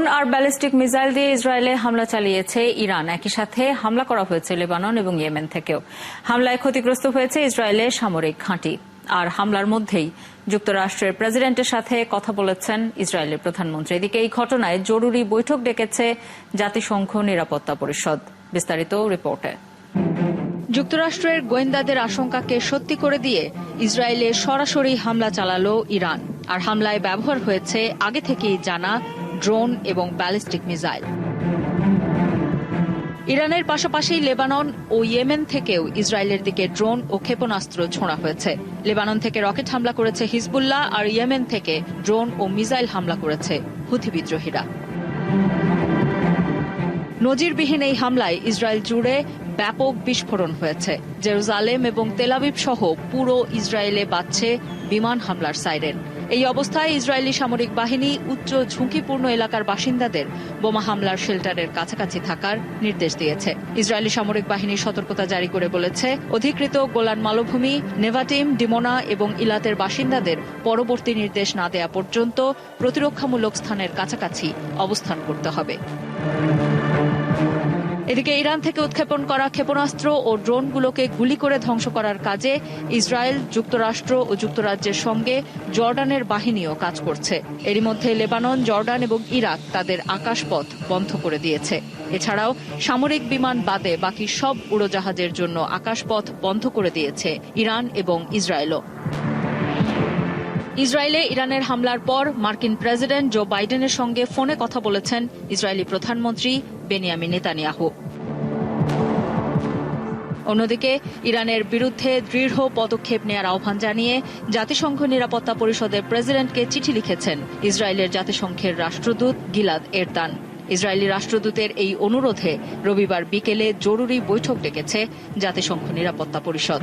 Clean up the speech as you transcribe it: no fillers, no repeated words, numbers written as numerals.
Drone আর ballistic missile দিয়ে ইসরায়েলে হামলা চালিয়েছে ইরান। একই সাথে হামলা করা হয়েছে লেবানন এবং ইয়েমেন থেকেও। হামলায় ক্ষতিগ্রস্ত হয়েছে ইসরায়েলের সামরিক ঘাঁটি। আর হামলার মধ্যেই যুক্তরাষ্ট্রের প্রেসিডেন্টের সাথে কথা বলেছেন ইসরায়েলের প্রধানমন্ত্রী। এদিকে এই ঘটনায় জরুরি বৈঠক ডেকেছে জাতিসংঘ নিরাপত্তা পরিষদ। বিস্তারিত রিপোর্টে। যুক্তরাষ্ট্রের গোয়েন্দাদের আশঙ্কাকে সত্যি করে দিয়ে ইসরায়েলে সরাসরি হামলা চালালো ইরান। আর হামলায় ব্যবহার হয়েছে আগে থেকেই জানা ড্রোন এবং ব্যালিস্টিক মিসাইল। ইরানের পাশাপাশি লেবানন ও ইয়েমেন থেকেও ইসরায়েলের দিকে ড্রোন ও ক্ষেপণাস্ত্র ছোঁড়া হয়েছে। লেবানন থেকে রকেট হামলা করেছে হিজবুল্লাহ, আর ইয়েমেন থেকে ড্রোন ও মিসাইল হামলা করেছে হুথি বিদ্রোহীরা। নজিরবিহীন এই হামলায় ইসরায়েল জুড়ে ব্যাপক বিস্ফোরণ হয়েছে। জেরুজালেম এবং তেল আবিব সহ পুরো ইসরায়েলে বাজছে বিমান হামলার সাইরেন। এই অবস্থায় ইসরায়েলি সামরিক বাহিনী উচ্চ ঝুঁকিপূর্ণ এলাকার বাসিন্দাদের বোমা হামলার শেল্টারের কাছাকাছি থাকার নির্দেশ দিয়েছে। ইসরায়েলি সামরিক বাহিনী সতর্কতা জারি করে বলেছে, অধিকৃত গোলান মালভূমি, নেভাটিম, ডিমোনা এবং ইলাতের বাসিন্দাদের পরবর্তী নির্দেশ না দেয়া পর্যন্ত প্রতিরক্ষামূলক স্থানের কাছাকাছি অবস্থান করতে হবে। এদিকে ইরান থেকে উৎক্ষেপণ করা ক্ষেপণাস্ত্র ও ড্রোনগুলোকে গুলি করে ধ্বংস করার কাজে ইসরায়েল, যুক্তরাষ্ট্র ও যুক্তরাজ্যের সঙ্গে জর্ডানের বাহিনীও কাজ করছে। এরই মধ্যে লেবানন, জর্ডান এবং ইরাক তাদের আকাশপথ বন্ধ করে দিয়েছে। এছাড়াও সামরিক বিমান বাদে বাকি সব উড়োজাহাজের জন্য আকাশপথ বন্ধ করে দিয়েছে ইরান এবং ইসরায়েলও। ইসরায়েলে ইরানের হামলার পর মার্কিন প্রেসিডেন্ট জো বাইডেনের সঙ্গে ফোনে কথা বলেছেন ইসরায়েলি প্রধানমন্ত্রী বেনিয়ামিন নেতানিয়াহু। অন্যদিকে ইরানের বিরুদ্ধে দৃঢ় পদক্ষেপ নেওয়ার আহ্বান জানিয়ে জাতিসংঘ নিরাপত্তা পরিষদের প্রেসিডেন্টকে চিঠি লিখেছেন ইসরায়েলের জাতিসংঘের রাষ্ট্রদূত গিলাদ এরদান। ইসরায়েলি রাষ্ট্রদূতের এই অনুরোধে রবিবার বিকেলে জরুরি বৈঠক ডেকেছে জাতিসংঘ নিরাপত্তা পরিষদ।